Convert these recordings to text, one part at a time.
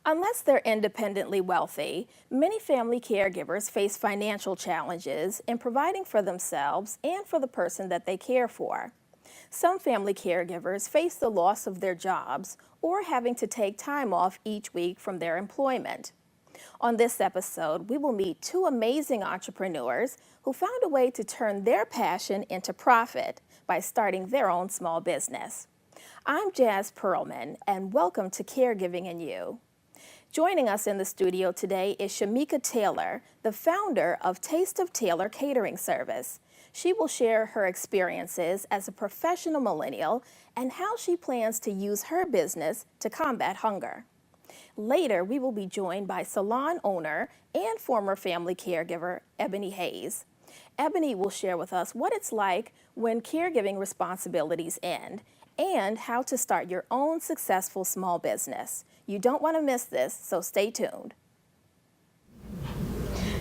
Unless they're independently wealthy, many family caregivers face financial challenges in providing for themselves and for the person that they care for. Some family caregivers face the loss of their jobs or having to take time off each week from their employment. On this episode, we will meet two amazing entrepreneurs who found a way to turn their passion into profit by starting their own small business. I'm Jazz Perlman, and welcome to Caregiving and You. Joining us in the studio today is Shamika Taylor, the founder of Taste of Taylor Catering Service. She will share her experiences as a professional millennial and how she plans to use her business to combat hunger. Later, we will be joined by salon owner and former family caregiver, Ebony Hayes. Ebony will share with us what it's like when caregiving responsibilities end and how to start your own successful small business. You don't want to miss this, so stay tuned.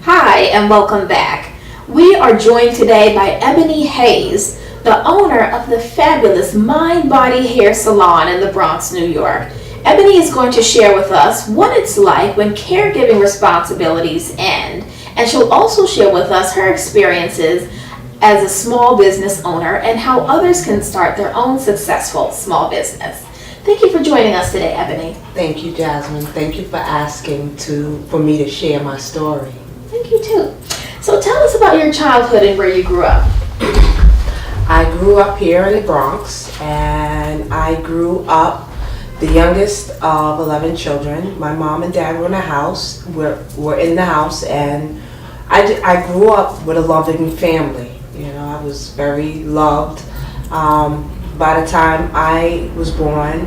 Hi, and welcome back. We are joined today by Ebony Hayes, the owner of the fabulous Mind Body Hair Salon in the Bronx, New York. Ebony is going to share with us what it's like when caregiving responsibilities end, and she'll also share with us her experiences as a small business owner and how others can start their own successful small business. Thank you for joining us today, Ebony. Thank you, Jasmine. Thank you for asking for me to share my story. Thank you too. So tell us about your childhood and where you grew up. I grew up here in the Bronx, and I grew up the youngest of 11 children. My mom and dad were in the house. Were in the house, and I grew up with a loving family. You know, I was very loved. By the time I was born,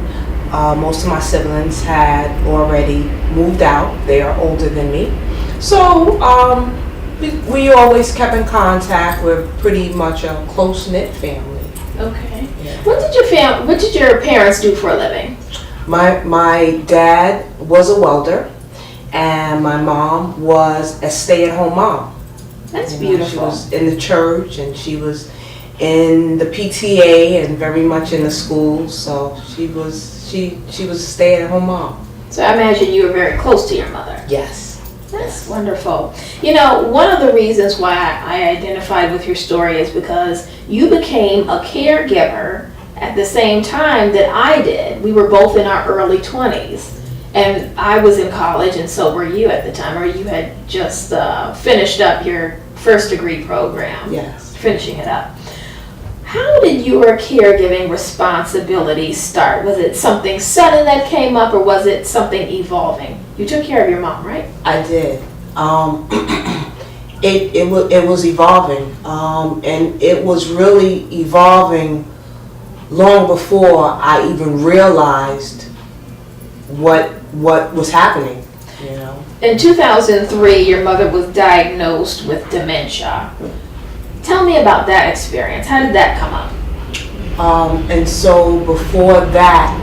most of my siblings had already moved out. They are older than me. So we always kept in contact. We're pretty much a close-knit family. Okay. Yeah. What did your parents do for a living? My dad was a welder, and my mom was a stay-at-home mom. That's beautiful. She was in the church, and she was in the PTA and very much in the schools, so she was a stay-at-home mom. So I imagine you were very close to your mother. Yes. That's wonderful. You know, one of the reasons why I identified with your story is because you became a caregiver at the same time that I did. We were both in our early 20s. And I was in college, and so were you at the time, or you had just finished up your first degree program. Yes. Finishing it up. How did your caregiving responsibility start? Was it something sudden that came up, or was it something evolving? You took care of your mom, right? I did. It was evolving, and it was really evolving long before I even realized what was happening. You know. In 2003, your mother was diagnosed with dementia. Tell me about that experience. How did that come up? And so before that,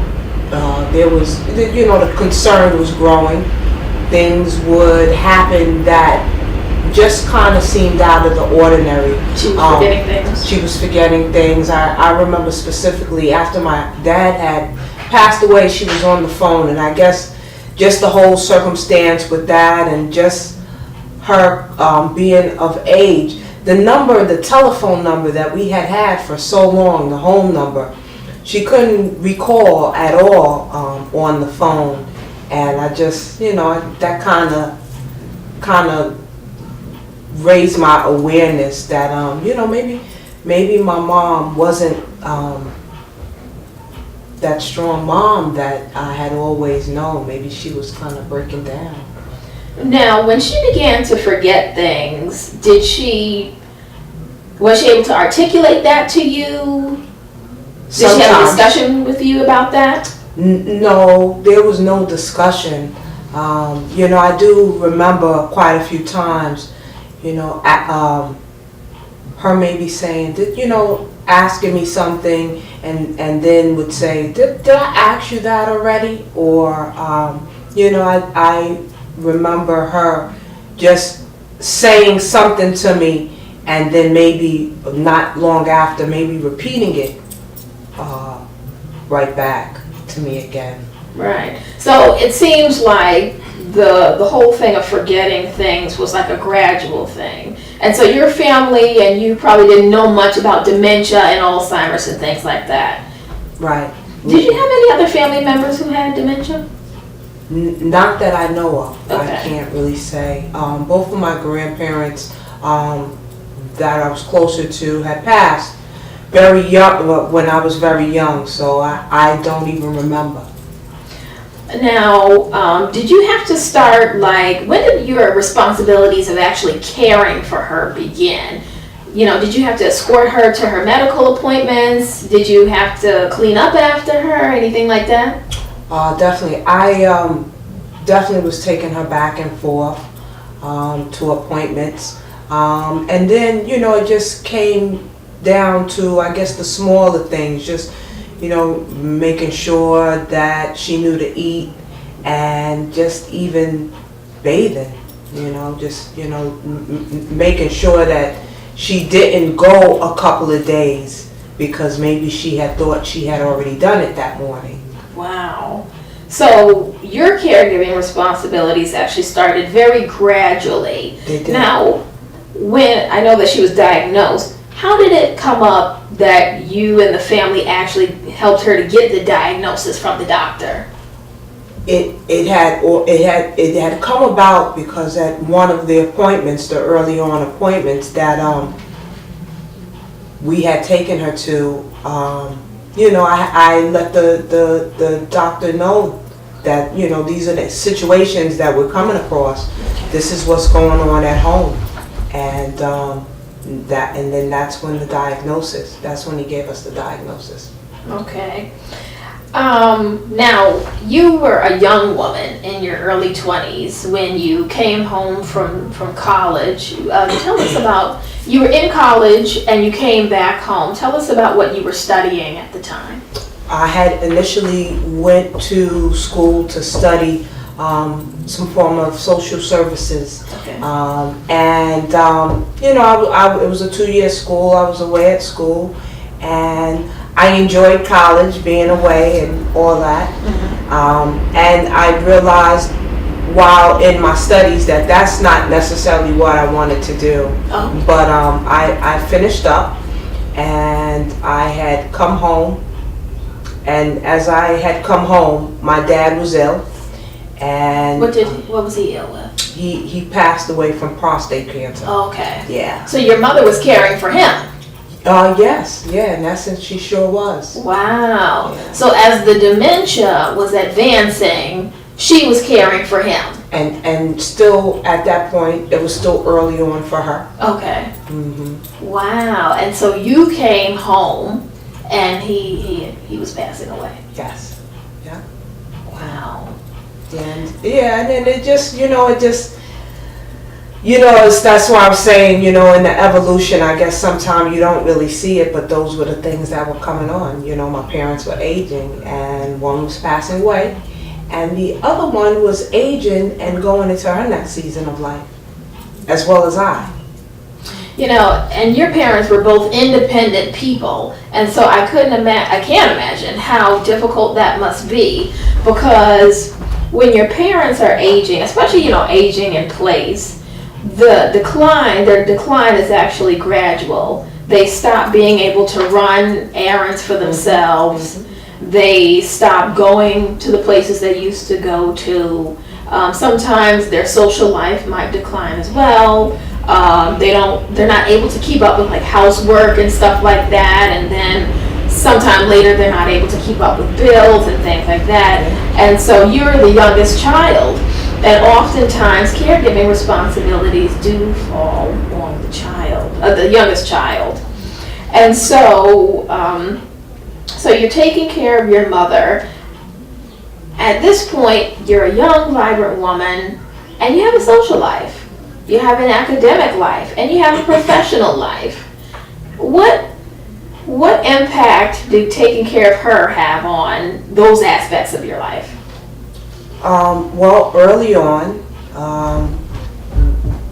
there was, the concern was growing. Things would happen that just kind of seemed out of the ordinary. She was forgetting things? She was forgetting things. I remember specifically after my dad had passed away, she was on the phone, and I guess just the whole circumstance with that and just her being of age, the telephone number that we had for so long, the home number, she couldn't recall at all on the phone. And I just, that kind of raised my awareness that, maybe my mom wasn't that strong mom that I had always known. Maybe she was kind of breaking down. Now, when she began to forget things, was she able to articulate that to you? Did she have a discussion with you about that? No, there was no discussion. I do remember quite a few times, her maybe saying, asking me something, and then would say, did I ask you that already? Or, I remember her just saying something to me, and then maybe not long after, maybe repeating it right back to me again. Right. So it seems like the whole thing of forgetting things was like a gradual thing. And so your family and you probably didn't know much about dementia and Alzheimer's and things like that. Right. Did you have any other family members who had dementia? Not that I know of. Okay. I can't really say. Both of my grandparents that I was closer to had passed very young, when I was very young, so I don't even remember. Now, did you have to start, like, when did your responsibilities of actually caring for her begin? You know, did you have to escort her to her medical appointments? Did you have to clean up after her, anything like that? Definitely. I definitely was taking her back and forth to appointments. And then, you know, it just came down to, I guess, the smaller things, just, you know, making sure that she knew to eat, and just even bathing, you know, just, you know, making sure that she didn't go a couple of days because maybe she had thought she had already done it that morning. Wow. So your caregiving responsibilities actually started very gradually. They did. Now, when I know that she was diagnosed, how did it come up that you and the family actually helped her to get the diagnosis from the doctor? It had come about because at one of the appointments, the early on appointments that we had taken her to, you know, I let the doctor know that, you know, these are the situations that we're coming across. This is what's going on at home, and then that's when the diagnosis. That's when he gave us the diagnosis. Okay. Now, you were a young woman in your early 20s when you came home from college. Tell us about, you were in college and you came back home. Tell us about what you were studying at the time. I had initially went to school to study some form of social services. Okay. And you know, it was a 2-year school. I was away at school, and I enjoyed college, being away and all that. Mm-hmm. And I realized while in my studies that that's not necessarily what I wanted to do. Oh. But I finished up, and I had come home. And as I had come home, my dad was ill. And what was he ill with? He passed away from prostate cancer. Okay. Yeah. So your mother was caring for him? Yes. Yeah, in essence, she sure was. Wow. Yeah. So as the dementia was advancing, she was caring for him? And still, at that point, it was still early on for her. Okay. Mm-hmm. Wow. And so you came home, and he was passing away? Yes. Yeah. Wow. And then it just, you know, that's why I'm saying, you know, in the evolution, I guess sometimes you don't really see it, but those were the things that were coming on. You know, my parents were aging, and one was passing away, and the other one was aging and going into her next season of life, as well as I. You know, and your parents were both independent people, and so I can't imagine how difficult that must be, because when your parents are aging, especially, you know, aging in place, their decline is actually gradual. They stop being able to run errands for themselves. Mm-hmm. They stop going to the places they used to go to. Sometimes their social life might decline as well. They're not able to keep up with like housework and stuff like that, and then sometime later they're not able to keep up with bills and things like that. And so you're the youngest child, and oftentimes caregiving responsibilities do fall on the youngest child. And so so you're taking care of your mother. At this point, you're a young, vibrant woman, and you have a social life. You have an academic life, and you have a professional life. What impact did taking care of her have on those aspects of your life? Well, early on,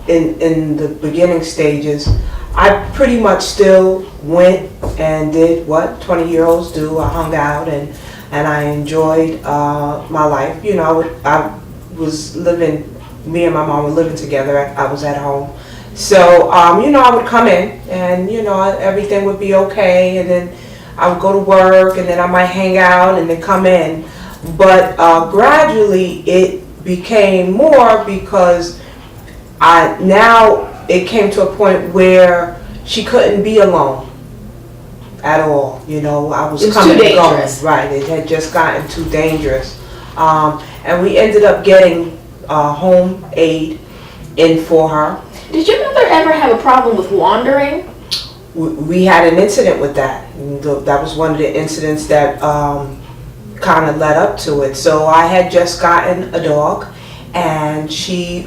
in the beginning stages, I pretty much still went and did what 20-year-olds do. I hung out and and I enjoyed my life. You know, I was living. Me and my mom were living together. I was at home, so you know, I would come in, and you know, everything would be okay, and then I would go to work, and then I might hang out, and then come in. But gradually, it became more because now it came to a point where she couldn't be alone at all. You know, I was coming and going. Right, it had just gotten too dangerous, and we ended up getting home aid in for her. Did your mother ever have a problem with wandering? We had an incident with that. That was one of the incidents that kind of led up to it. So I had just gotten a dog, and she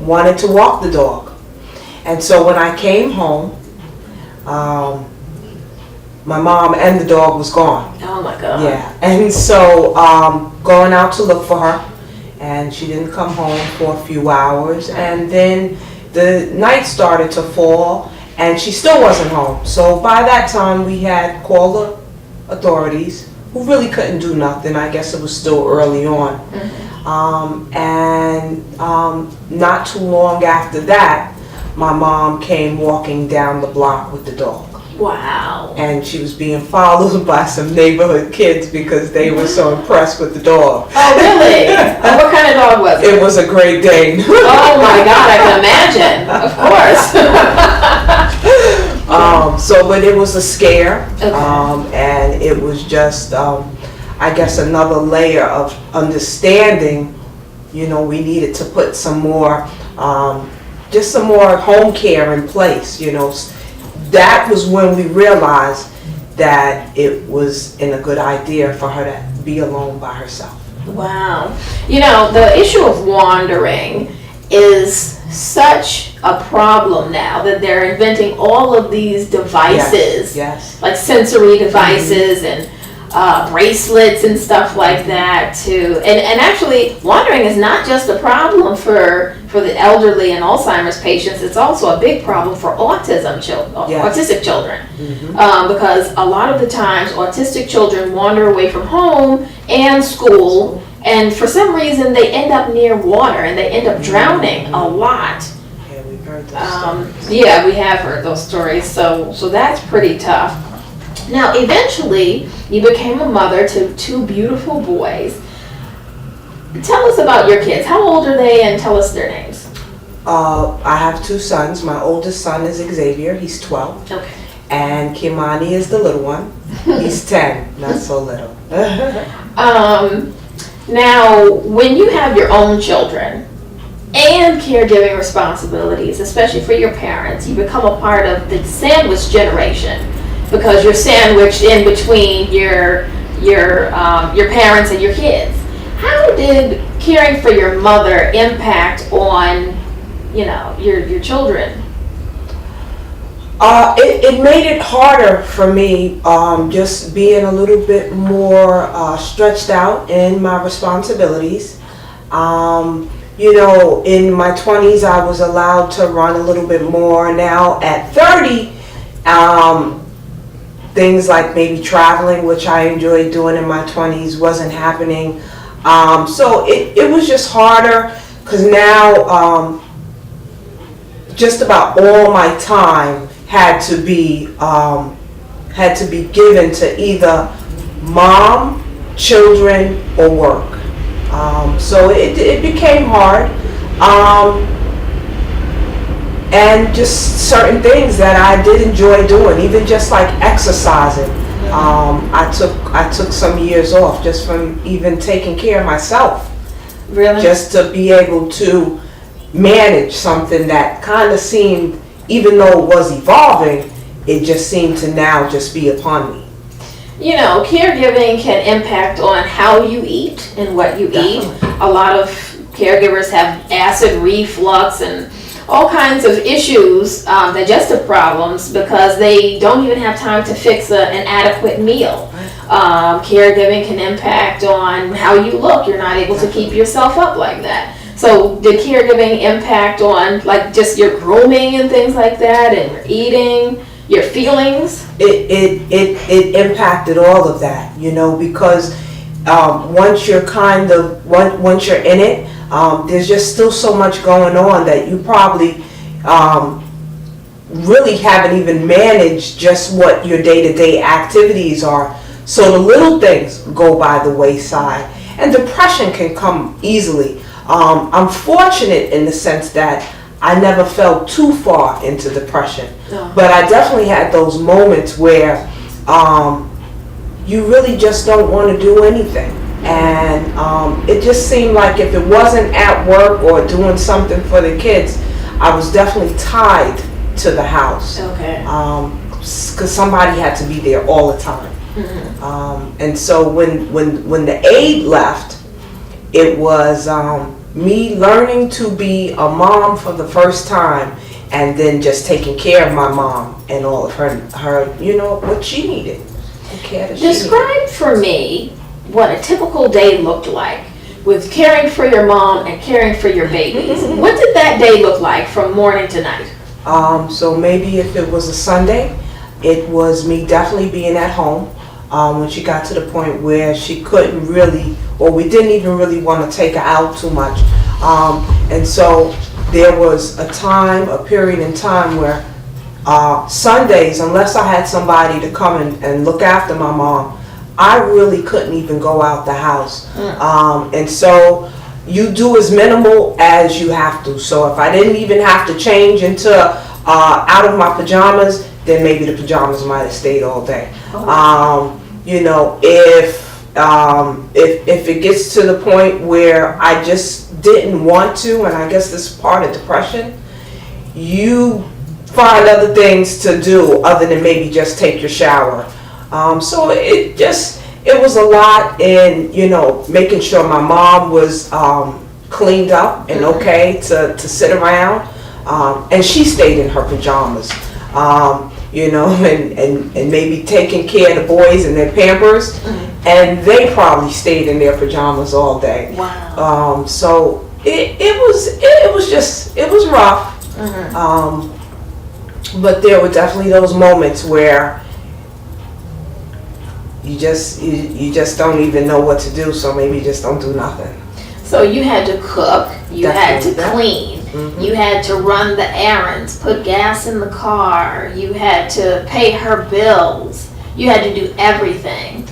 wanted to walk the dog. And so when I came home, my mom and the dog was gone. Oh my God. Yeah. And so going out to look for her, and she didn't come home for a few hours, and then the night started to fall, and she still wasn't home. So by that time we had called the authorities, who really couldn't do nothing. I guess it was still early on. Not too long after that, my mom came walking down the block with the dog. Wow. And she was being followed by some neighborhood kids because they were so impressed with the dog. Oh, really? And what kind of dog was it? It was a Great Dane. Oh my God, I can imagine. Of course. But it was a scare. Okay. And it was just, I guess, another layer of understanding. You know, we needed to put some more, just some more home care in place, you know. That was when we realized that it was a good idea for her to be alone by herself. Wow. You know, the issue of wandering is such a problem now that they're inventing all of these devices, yes. Like sensory devices and bracelets and stuff like that and actually wandering is not just a problem for the elderly and Alzheimer's patients. It's also a big problem for autistic children, because a lot of the times autistic children wander away from home and school, and for some reason they end up near water and they end up drowning a lot. Yeah, we've heard those stories. Yeah, we have heard those stories, so that's pretty tough. Now, eventually, you became a mother to 2 beautiful boys. Tell us about your kids. How old are they, and tell us their names. I have 2 sons. My oldest son is Xavier. He's 12. Okay. And Kimani is the little one. He's 10. Not so little. Now, when you have your own children and caregiving responsibilities, especially for your parents, you become a part of the sandwich generation, because you're sandwiched in between your parents and your kids. How did caring for your mother impact on, you know, your children? It made it harder for me, just being a little bit more stretched out in my responsibilities. You know, in my 20s, I was allowed to run a little bit more. Now at 30, things like maybe traveling, which I enjoyed doing in my 20s, wasn't happening. So it was just harder, because now just about all my time had to be given to either mom, children, or work. So it became hard. And just certain things that I did enjoy doing, even just like exercising. I took some years off just from even taking care of myself. Really? Just to be able to manage something that kind of seemed, even though it was evolving, it just seemed to now just be upon me. You know, caregiving can impact on how you eat and what you eat. A lot of caregivers have acid reflux and all kinds of issues, digestive problems, because they don't even have time to fix an adequate meal. Caregiving can impact on how you look. You're not able to keep yourself up like that. So did caregiving impact on like just your grooming and things like that, and your eating? your feelings? It impacted all of that, because once you're once you're in it, there's just still so much going on that you probably really haven't even managed just what your day-to-day activities are. So the little things go by the wayside, and depression can come easily. I'm fortunate in the sense that I never fell too far into depression, but I definitely had those moments where you really just don't want to do anything. And it just seemed like if it wasn't at work or doing something for the kids, I was definitely tied to the house. Okay. Because somebody had to be there all the time. Mm-hmm. And so when the aide left, it was me learning to be a mom for the first time, and then just taking care of my mom and all of her what she needed. The care that she needed. Describe for me what a typical day looked like with caring for your mom and caring for your babies. What did that day look like from morning to night? So maybe if it was a Sunday, it was me definitely being at home when she got to the point where she couldn't really, or we didn't even really want to take her out too much. And so there was a period in time where Sundays, unless I had somebody to come and look after my mom, I really couldn't even go out the house. And so you do as minimal as you have to. So if I didn't even have to change into out of my pajamas, then maybe the pajamas might have stayed all day. If it gets to the point where I just didn't want to, and I guess this is part of depression, you find other things to do other than maybe just take your shower. So it was a lot in, making sure my mom was cleaned up and okay to sit around. And she stayed in her pajamas, and maybe taking care of the boys and their Pampers. And they probably stayed in their pajamas all day. Wow. So it was rough. But there were definitely those moments where you just don't even know what to do, so maybe just don't do nothing. So you had to cook, you had to clean, you had to run the errands, put gas in the car, you had to pay her bills, you had to do everything.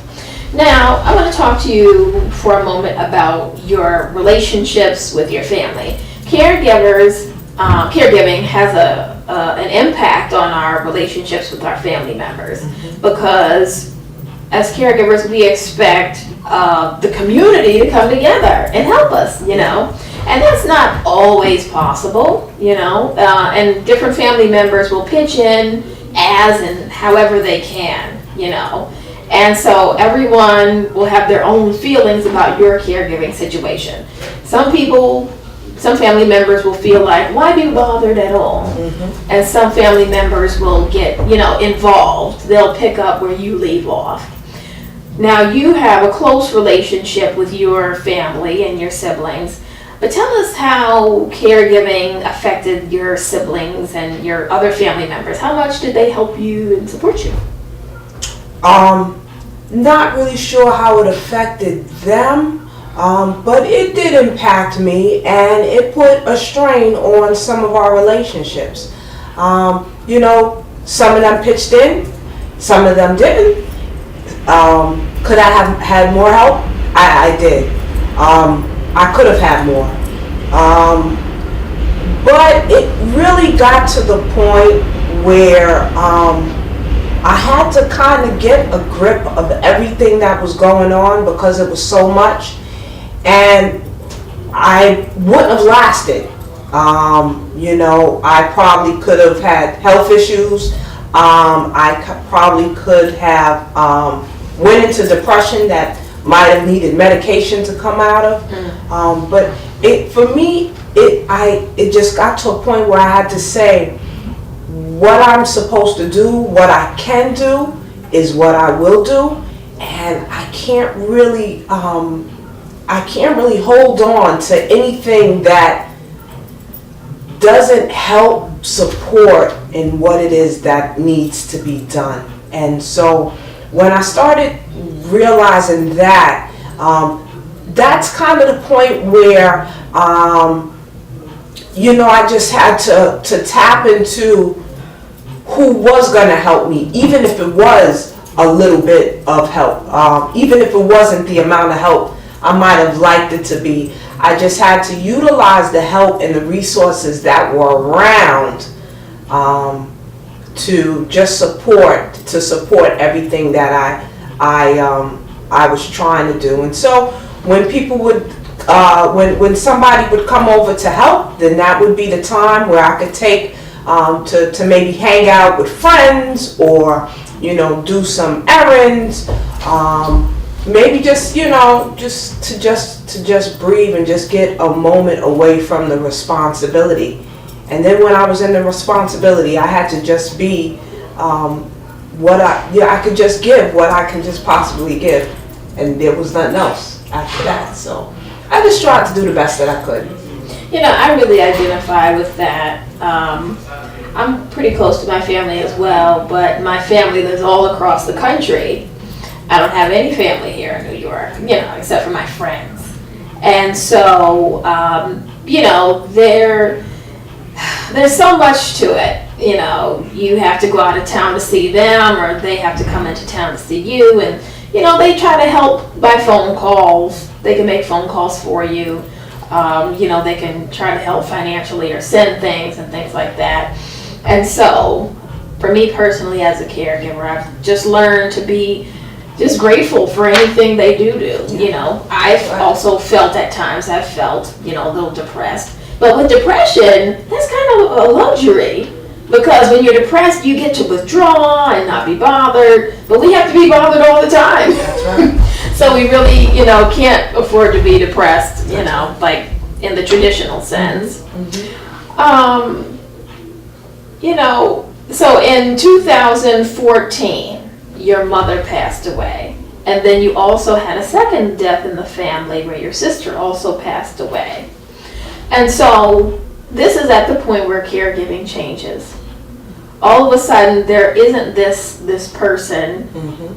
Now, I want to talk to you for a moment about your relationships with your family. Caregiving has an impact on our relationships with our family members, because as caregivers, we expect the community to come together and help us, and that's not always possible, and different family members will pitch in as and however they can, and so everyone will have their own feelings about your caregiving situation. Some family members will feel like, why be bothered at all? And some family members will get, involved. They'll pick up where you leave off. Now, you have a close relationship with your family and your siblings, but tell us how caregiving affected your siblings and your other family members. How much did they help you and support you? Not really sure how it affected them, but it did impact me, and it put a strain on some of our relationships. Some of them pitched in, some of them didn't. Could I have had more help? I did. I could have had more. But it really got to the point where I had to kind of get a grip of everything that was going on, because it was so much, and I wouldn't have lasted. I probably could have had health issues. I probably could have went into depression that might have needed medication to come out of. But for me, it just got to a point where I had to say, what I'm supposed to do, what I can do, is what I will do, and I can't really hold on to anything that doesn't help support in what it is that needs to be done. And so when I started realizing that, that's kind of the point where, I just had to tap into who was going to help me, even if it was a little bit of help, even if it wasn't the amount of help I might have liked it to be. I just had to utilize the help and the resources that were around to just support everything that I was trying to do. And so when people would when somebody would come over to help, then that would be the time where I could take to maybe hang out with friends, or do some errands, maybe just just breathe and just get a moment away from the responsibility. And then when I was in the responsibility, I had to just be I could just give what I can just possibly give, and there was nothing else after that. So I just tried to do the best that I could. I really identify with that. I'm pretty close to my family as well, but my family lives all across the country. I don't have any family here in New York, except for my friends. And so, there's so much to it. You have to go out of town to see them, or they have to come into town to see you. And, they try to help by phone calls. They can make phone calls for you. They can try to help financially or send things and things like that. And so, for me personally as a caregiver, I've just learned to be just grateful for anything they do. I've also felt at times, a little depressed. But with depression, that's kind of a luxury, because when you're depressed, you get to withdraw and not be bothered. But we have to be bothered all the time. That's right. So we really, can't afford to be depressed, like in the traditional sense. Mm-hmm. So in 2014, your mother passed away. And then you also had a second death in the family where your sister also passed away. And so this is at the point where caregiving changes. All of a sudden, there isn't this person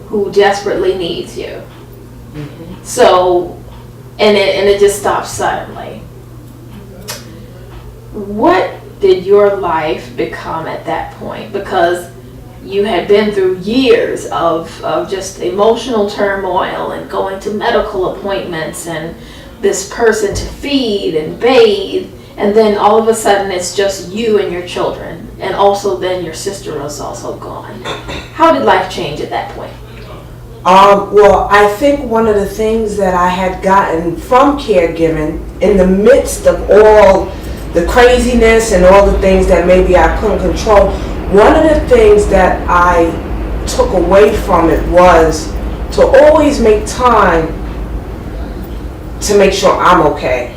who desperately needs you. So, and it just stops suddenly. What did your life become at that point? Because you had been through years of just emotional turmoil and going to medical appointments and this person to feed and bathe, and then all of a sudden it's just you and your children, and also then your sister was also gone. How did life change at that point? Well, I think one of the things that I had gotten from caregiving, in the midst of all the craziness and all the things that maybe I couldn't control, one of the things that I took away from it was to always make time to make sure I'm okay.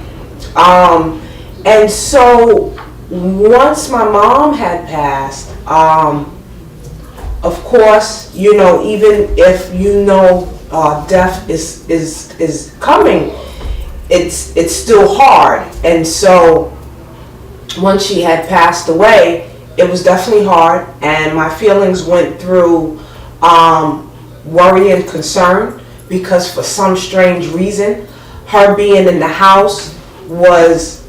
And so once my mom had passed, of course, even if death is coming, it's still hard. And so once she had passed away, it was definitely hard, and my feelings went through worry and concern, because for some strange reason, her being in the house was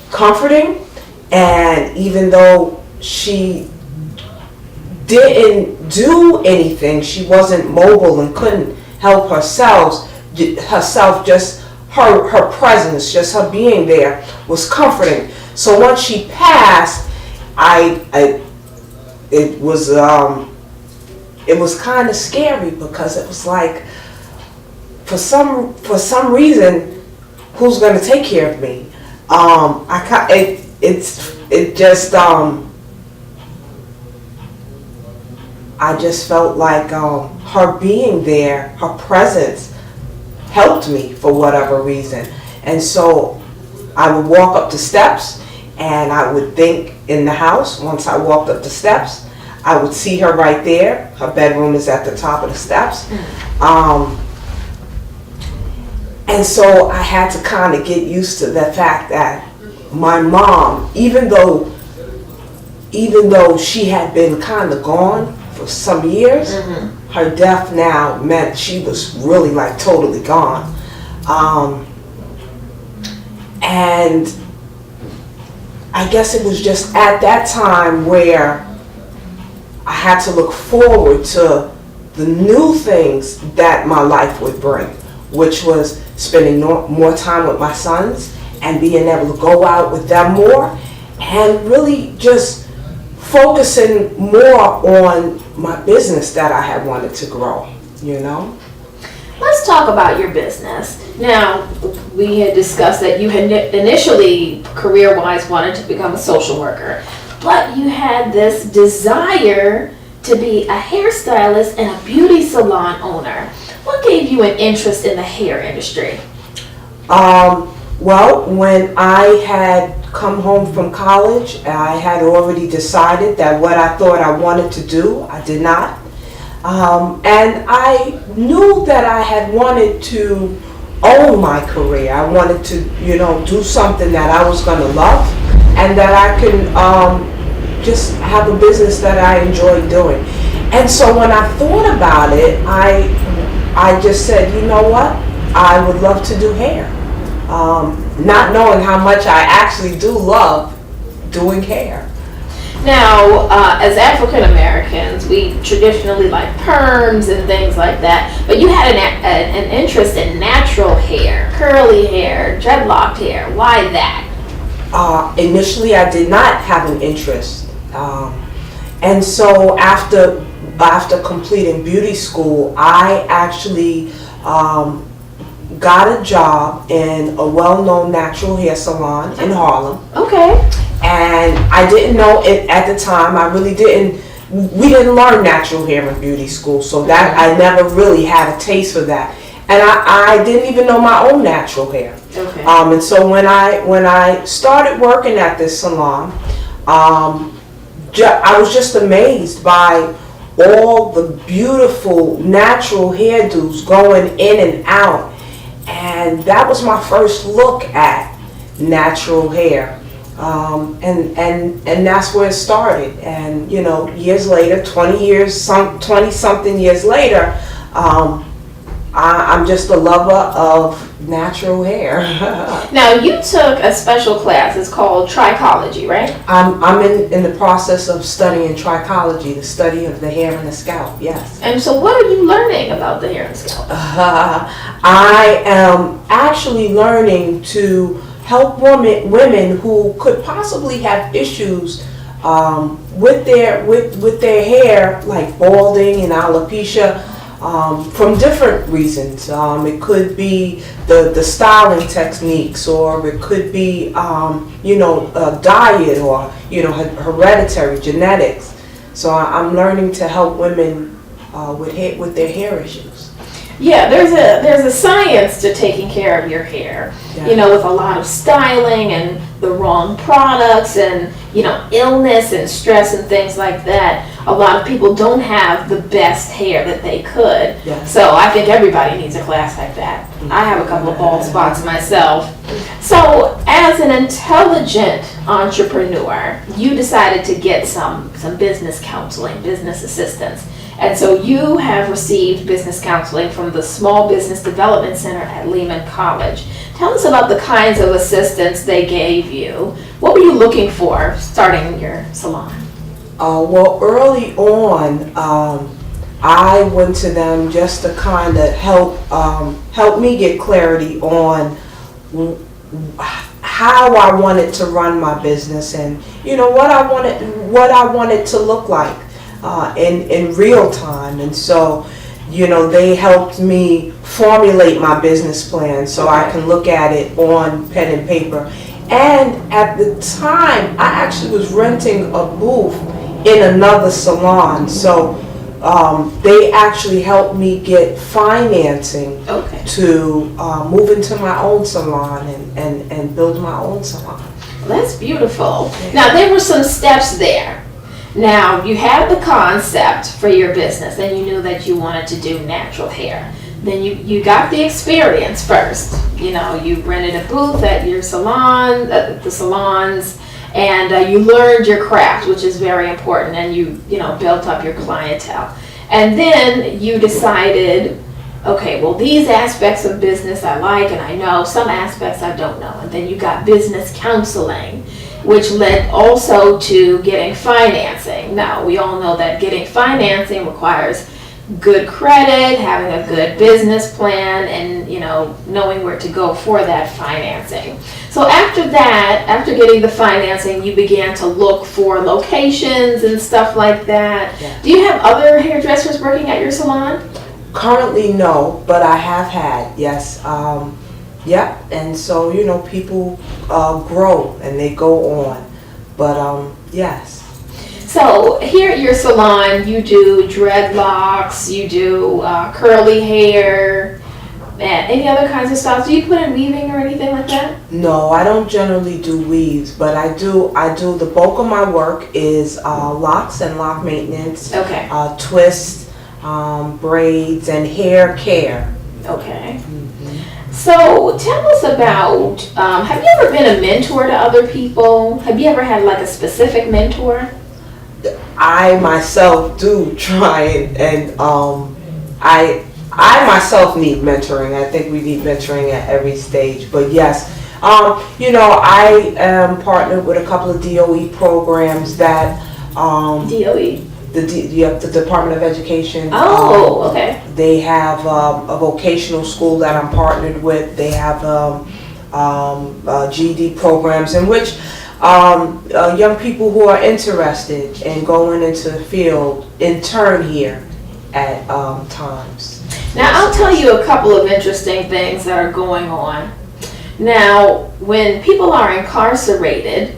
comforting. And even though she didn't do anything, she wasn't mobile and couldn't help herself, just her presence, just her being there was comforting. So once she passed, it was kind of scary, because it was like, for some reason, who's going to take care of me? I just felt like her being there, her presence, helped me for whatever reason. And so I would walk up the steps, and I would think in the house. Once I walked up the steps, I would see her right there. Her bedroom is at the top of the steps. And so I had to kind of get used to the fact that my mom, even though she had been kind of gone for some years, her death now meant she was really like totally gone. And I guess it was just at that time where I had to look forward to the new things that my life would bring, which was spending more time with my sons and being able to go out with them more, and really just focusing more on my business that I had wanted to grow, you know? Let's talk about your business. Now, we had discussed that you had initially, career-wise, wanted to become a social worker, but you had this desire to be a hairstylist and a beauty salon owner. What gave you an interest in the hair industry? Well, when I had come home from college, I had already decided that what I thought I wanted to do, I did not. And I knew that I had wanted to own my career. I wanted to, do something that I was going to love, and that I can just have a business that I enjoyed doing. And so when I thought about it, I just said, you know what? I would love to do hair. Not knowing how much I actually do love doing hair. Now, as African Americans, we traditionally like perms and things like that, but you had an interest in natural hair, curly hair, dreadlocked hair. Why that? Initially, I did not have an interest. And so after completing beauty school, I actually got a job in a well-known natural hair salon in Harlem. Okay. And I didn't know it at the time. We didn't learn natural hair in beauty school, so that I never really had a taste for that. And I didn't even know my own natural hair. Okay. And so when I started working at this salon, I was just amazed by all the beautiful natural hairdos going in and out. And that was my first look at natural hair. And that's where it started. And years later, 20 something years later, I'm just a lover of natural hair. Now, you took a special class. It's called trichology, right? I'm in the process of studying trichology, the study of the hair and the scalp. Yes. And so, what are you learning about the hair and scalp? I am actually learning to help women who could possibly have issues with their hair, like balding and alopecia, from different reasons. It could be the styling techniques, or it could be diet, or hereditary genetics. So I'm learning to help women with their hair issues. Yeah, there's a science to taking care of your hair. Yeah. With a lot of styling and the wrong products and illness and stress and things like that. A lot of people don't have the best hair that they could. Yeah. So I think everybody needs a class like that. I have a couple of bald spots myself. So as an intelligent entrepreneur, you decided to get some business counseling, business assistance. And so you have received business counseling from the Small Business Development Center at Lehman College. Tell us about the kinds of assistance they gave you. What were you looking for starting your salon? Well, early on, I went to them just to kind of help me get clarity on how I wanted to run my business, and what I wanted to look like in real time. And so they helped me formulate my business plan so I can look at it on pen and paper. And at the time, I actually was renting a booth in another salon, so they actually helped me get financing to move into my own salon and build my own salon. That's beautiful. Now, there were some steps there. Now, you had the concept for your business and you knew that you wanted to do natural hair. then you got the experience first. You know, you rented a booth at your salon, at the salons, and you learned your craft, which is very important, and you know, built up your clientele. And then you decided, okay, well, these aspects of business I like and I know, some aspects I don't know. And then you got business counseling, which led also to getting financing. Now, we all know that getting financing requires good credit, having a good business plan, and, you know, knowing where to go for that financing. So after that, after getting the financing, you began to look for locations and stuff like that. Yeah. Do you have other hairdressers working at your salon? Currently, no, but I have had, yes. Yeah, and so, you know, people grow and they go on. But, yes. So here at your salon, you do dreadlocks, you do curly hair, and any other kinds of styles. Do you put in weaving or anything like that? No, I don't generally do weaves, but I do the bulk of my work is locks and lock maintenance, Okay. twists, braids, and hair care. Okay. So tell us about, have you ever been a mentor to other people? Have you ever had like a specific mentor? I myself do try and I myself need mentoring. I think we need mentoring at every stage. But yes, you know, I am partnered with a couple of DOE programs that DOE? the Department of Education. Oh, okay. They have a vocational school that I'm partnered with. They have GED programs in which young people who are interested in going into the field intern here at times. Now, I'll tell you a couple of interesting things that are going on. Now, when people are incarcerated,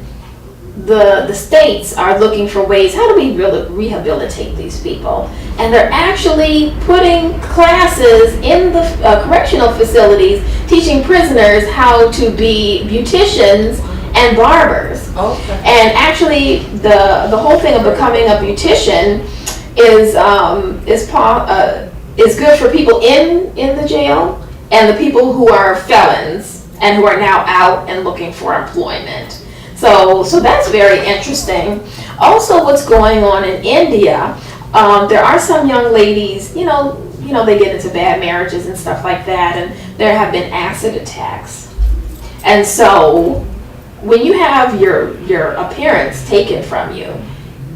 the states are looking for ways, how do we rehabilitate these people? And they're actually putting classes in the correctional facilities teaching prisoners how to be beauticians and barbers. Okay. And actually, the whole thing of becoming a beautician is good for people in the jail and the people who are felons and who are now out and looking for employment. So that's very interesting. Also, what's going on in India? There are some young ladies, you know, they get into bad marriages and stuff like that, and there have been acid attacks. And so, when you have your appearance taken from you,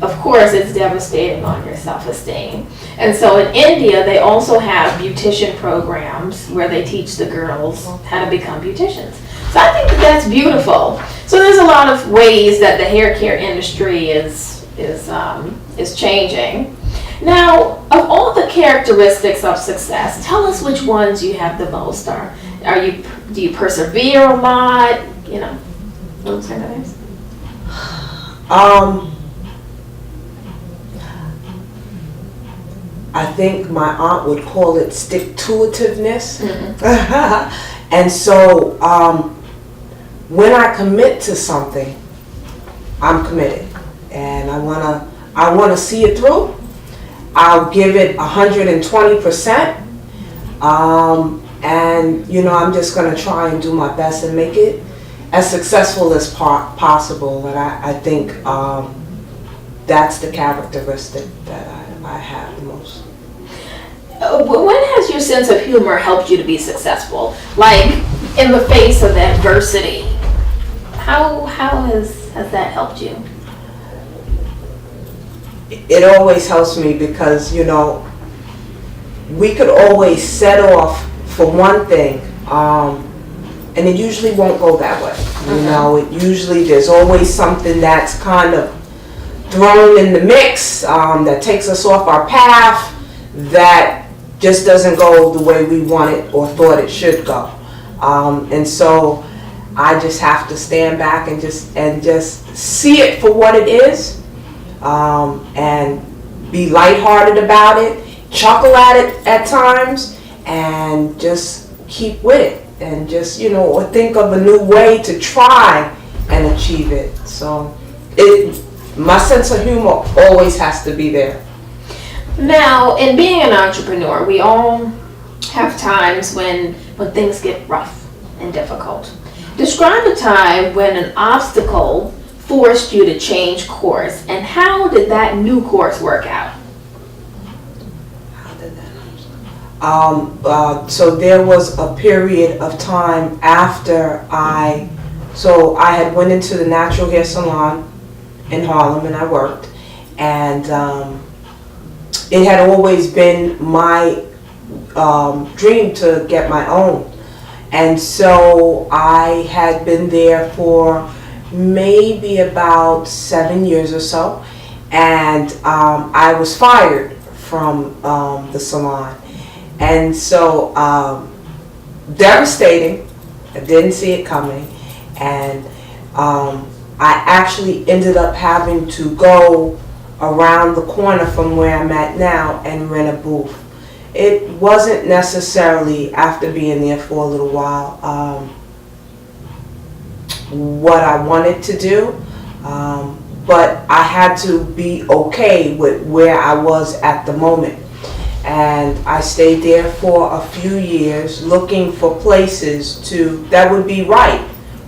of course it's devastating on your self-esteem. And so in India, they also have beautician programs where they teach the girls how to become beauticians. So I think that's beautiful. So there's a lot of ways that the hair care industry is changing. Now, of all the characteristics of success, tell us which ones you have the most. Do you persevere a lot? You know, those kind of things. I think my aunt would call it stick-to-itiveness. Mm-hmm. And so when I commit to something, I'm committed, and I wanna see it through. I'll give it 120%, and you know, I'm just gonna try and do my best and make it as successful as possible. And I think that's the characteristic that I have the most. When has your sense of humor helped you to be successful? Like in the face of adversity, how has that helped you? It always helps me because, you know, we could always set off for one thing, and it usually won't go that way. You know, it usually, there's always something that's kind of thrown in the mix that takes us off our path, that just doesn't go the way we want it or thought it should go. And so I just have to stand back and just see it for what it is, and be lighthearted about it, chuckle at it at times, and just keep with it, and just, you know, or think of a new way to try and achieve it. So my sense of humor always has to be there. Now, in being an entrepreneur, we all have times when things get rough and difficult. Describe a time when an obstacle forced you to change course, and how did that new course work out? How did that? So there was a period of time after I had went into the natural hair salon in Harlem and I worked, and it had always been my dream to get my own. And so I had been there for maybe about 7 years or so, and I was fired from the salon. And so devastating, I didn't see it coming, and I actually ended up having to go around the corner from where I'm at now and rent a booth. It wasn't necessarily, after being there for a little while, what I wanted to do, but I had to be okay with where I was at the moment. And I stayed there for a few years looking for places that would be right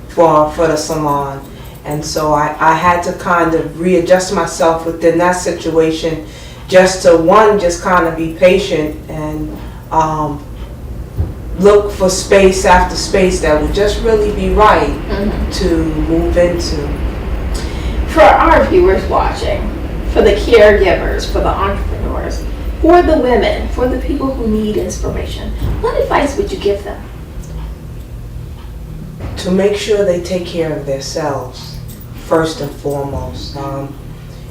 for the salon. And so I had to kind of readjust myself within that situation, just kind of be patient and look for space after space that would just really be right to move into. For our viewers watching, for the caregivers, for the entrepreneurs, for the women, for the people who need inspiration, what advice would you give them? To make sure they take care of themselves first and foremost.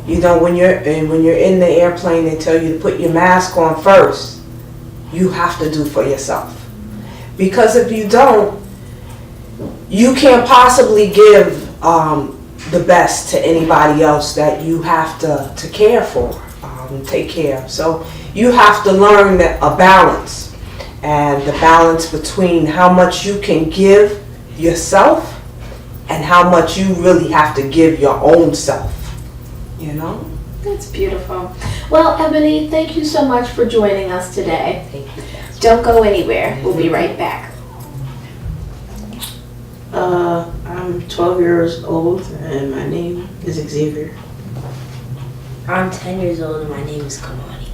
You know, when you're in the airplane, they tell you to put your mask on first. You have to do for yourself, because if you don't, you can't possibly give the best to anybody else that you have to care for, take care of. So you have to learn a balance, and the balance between how much you can give yourself and how much you really have to give your own self, you know? That's beautiful. Well, Ebony, thank you so much for joining us today. Thank you, Jasmine. Don't go anywhere. We'll be right back. I'm 12 years old and my name is Xavier. I'm 10 years old and my name is Kamani.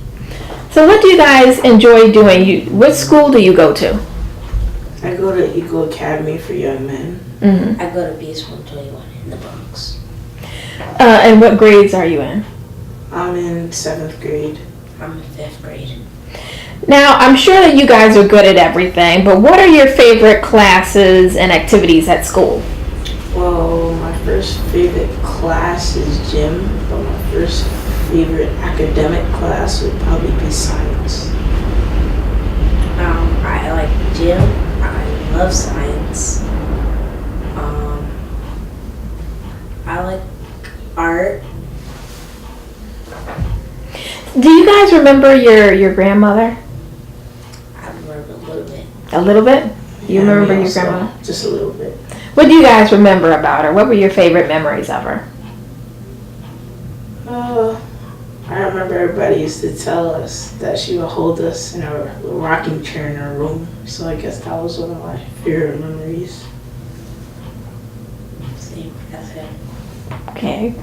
So what do you guys enjoy doing? What school do you go to? I go to Eagle Academy for Young Men. Mm-hmm. I go to BS 121 in the Bronx. And what grades are you in? I'm in 7th grade. I'm in 5th grade. Now, I'm sure that you guys are good at everything, but what are your favorite classes and activities at school? Well, my first favorite class is gym, but my first favorite academic class would probably be science. I like gym. I love science. I like art. Do you guys remember your grandmother? I remember a little bit. A little bit? You Yeah, remember me your also, grandmother? Just a little bit. What do you guys remember about her? What were your favorite memories of her? I remember everybody used to tell us that she would hold us in a rocking chair in her room. So I guess that was one of my favorite memories. Same. That's it. Okay.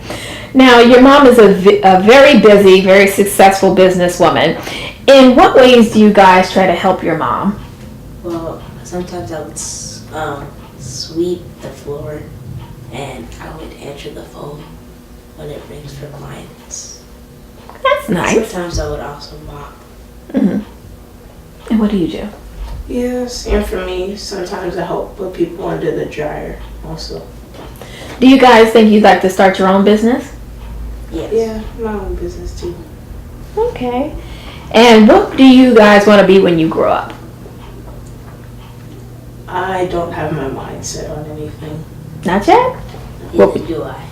Now, your mom is a very busy, very successful businesswoman. In what ways do you guys try to help your mom? Well, sometimes I would sweep the floor and I would answer the phone when it rings for clients. That's nice. Sometimes I would also mop. Mm-hmm. And what do you do? Yeah, same for me. Sometimes I help put people under the dryer also. Do you guys think you'd like to start your own business? Yes. Yeah, my own business too. Okay. And what do you guys want to be when you grow up? I don't have my mind set on anything. Not yet? Neither do I.